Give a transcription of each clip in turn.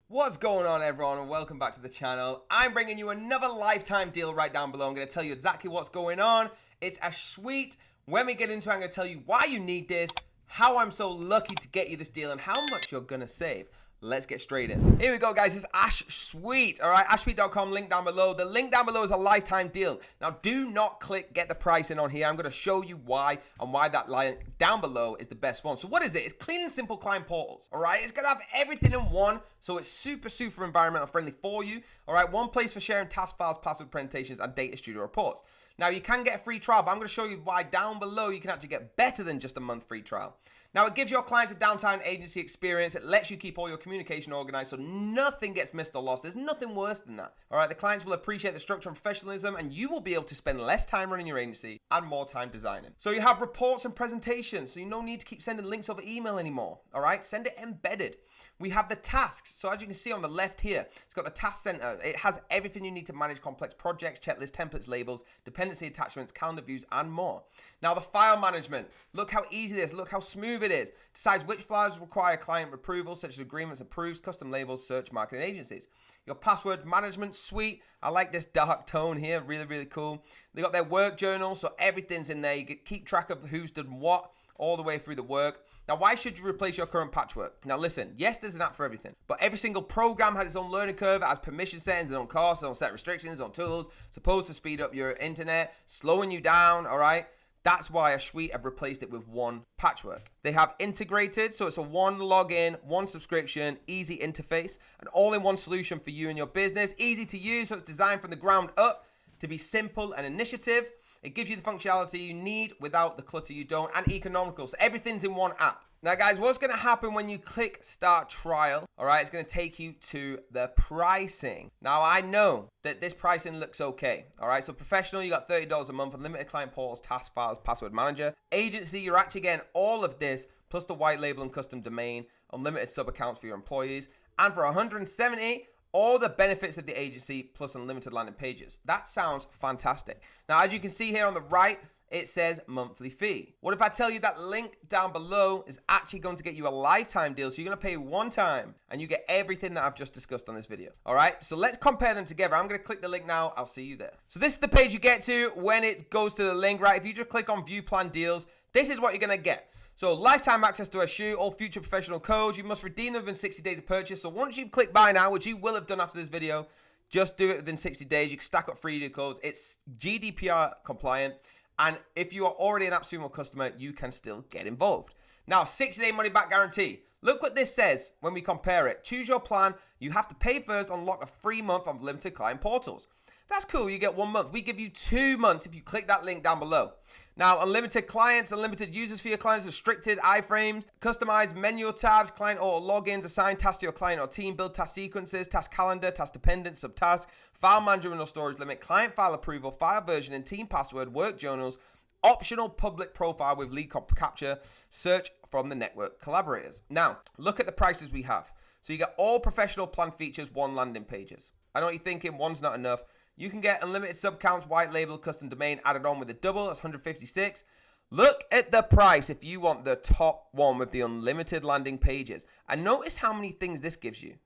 What's going on, everyone, and welcome back to the channel. I'm bringing you another lifetime deal right down below. I'm going to tell you exactly what's going on. It's Ahsuite. When we get into it, I'm going to tell you why you need this, how I'm so lucky to get you this deal, and how much you're going to save. Let's get straight in. Here we go, guys. It's Ahsuite. All right, ashuite.com, link down below. The link down below is a lifetime deal. Now, do not click get the pricing on here. I'm going to show you why and why that link down below is the best one. So what is it? It's clean and simple client portals. All right, it's going to have everything in one, so it's super environmental friendly for you. All right, one place for sharing task files, password presentations, and data studio reports. Now, you can get a free trial, but I'm going to show you why down below you can actually get better than just a month free trial. Now, it gives your clients a downtown agency experience. It lets you keep all your communication organized so nothing gets missed or lost. There's nothing worse than that. All right, the clients will appreciate the structure and professionalism, and you will be able to spend less time running your agency and more time designing. So you have reports and presentations, so you no need to keep sending links over email anymore. All right, send it embedded. We have the tasks. So as you can see on the left here, it's got the task center. It has everything you need to manage complex projects, checklists, templates, labels, dependency attachments, calendar views, and more. Now the file management. Look how easy it is. Look how smooth it is. Decides which files require client approval, such as agreements, approves, custom labels, search, marketing agencies. Your password management suite. I like this dark tone here. Really cool. They got their work journal, so everything's in there. You can keep track of who's done what all the way through the work. Now, why should you replace your current patchwork? Now, listen, yes, there's an app for everything, but every single program has its own learning curve, it has permission settings, its own costs, its own set restrictions, its own tools, supposed to speed up your internet, slowing you down, all right? That's why Ahsuite have replaced it with one patchwork. They have integrated, so it's a one login, one subscription, easy interface, an all-in-one solution for you and your business, easy to use, so it's designed from the ground up to be simple and initiative. It gives you the functionality you need without the clutter you don't, and economical, so everything's in one app. Now, guys, what's going to happen when you click start trial? All right, it's going to take you to the pricing. Now, I know that this pricing looks okay. All right, so professional, you got $30 a month, unlimited client portals, task files, password manager. Agency, you're actually getting all of this, plus the white label and custom domain, unlimited sub accounts for your employees, and for $170, all the benefits of the agency plus unlimited landing pages. That sounds fantastic. Now, as you can see here on the right, it says monthly fee. What if I tell you that link down below is actually going to get you a lifetime deal? So you're going to pay one time and you get everything that I've just discussed on this video. All right, so let's compare them together. I'm going to click the link now. I'll see you there. So this is the page you get to when it goes to the link, right? If you just click on view plan deals, this is what you're going to get. So lifetime access to Ahsuite, all future professional codes. You must redeem them within 60 days of purchase. So once you click buy now, which you will have done after this video, just do it within 60 days. You can stack up free codes. It's GDPR compliant. And if you are already an Appsumo customer, you can still get involved. Now, 60-day money back guarantee. Look what this says when we compare it. Choose your plan. You have to pay first, unlock a free month of limited client portals. That's cool. You get 1 month. We give you 2 months if you click that link down below. Now, unlimited clients, unlimited users for your clients, restricted iframes, customized menu tabs, client auto logins, assign tasks to your client or team, build task sequences, task calendar, task dependent, subtask, file manager and no storage limit, client file approval, file version and team password, work journals, optional public profile with lead capture, search from the network collaborators. Now, look at the prices we have. So you get all professional plan features, one landing pages. I know what you're thinking, one's not enough. You can get unlimited sub counts, white label, custom domain added on with a double. That's 156. Look at the price if you want the top one with the unlimited landing pages. And notice how many things this gives you.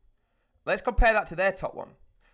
Let's compare that to their top one.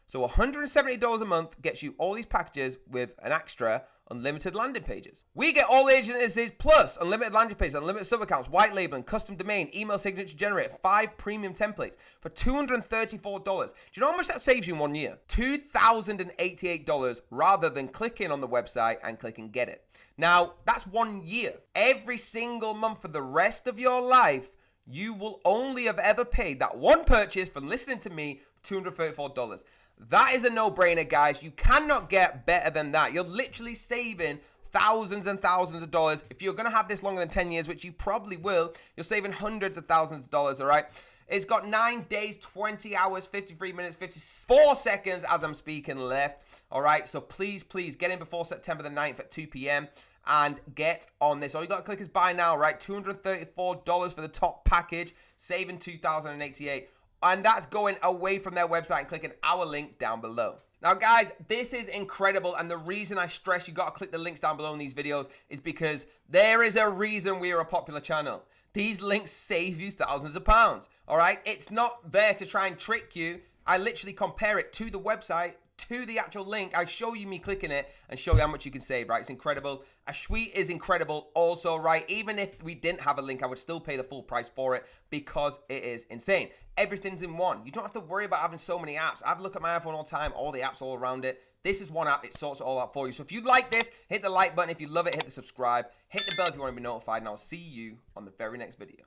So $170 a month gets you all these packages with an extra unlimited landing pages. We get all agencies plus unlimited landing pages, unlimited sub accounts, white labeling, custom domain, email signature generator, 5 premium templates for $234. Do you know how much that saves you in 1 year? $2,088 rather than clicking on the website and clicking get it. Now, that's 1 year. Every single month for the rest of your life, you will only have ever paid that one purchase from listening to me, $234. That is a no-brainer, guys. You cannot get better than that. You're literally saving thousands and thousands of dollars. If you're going to have this longer than 10 years, which you probably will, you're saving hundreds of thousands of dollars, all right? It's got 9 days, 20 hours, 53 minutes, 54 seconds as I'm speaking left, all right? So please get in before September the 9th at 2 p.m. and get on this. All you got to click is buy now, right? $234 for the top package, saving $2,088. And that's going away from their website and clicking our link down below. Now, guys, this is incredible. And the reason I stress you got to click the links down below in these videos is because there is a reason we are a popular channel. These links save you thousands of pounds, all right? It's not there to try and trick you. I literally compare it to the website, to the actual link. I show you me clicking it and show you how much you can save, right? It's incredible. Ahsuite is incredible also, right? Even if we didn't have a link, I would still pay the full price for it because it is insane. Everything's in one. You don't have to worry about having so many apps. I've looked at my iPhone all the time, all the apps all around it. This is one app. It sorts it all out for you. So if you like this, hit the like button. If you love it, hit the subscribe. Hit the bell if you want to be notified, and I'll see you on the very next video.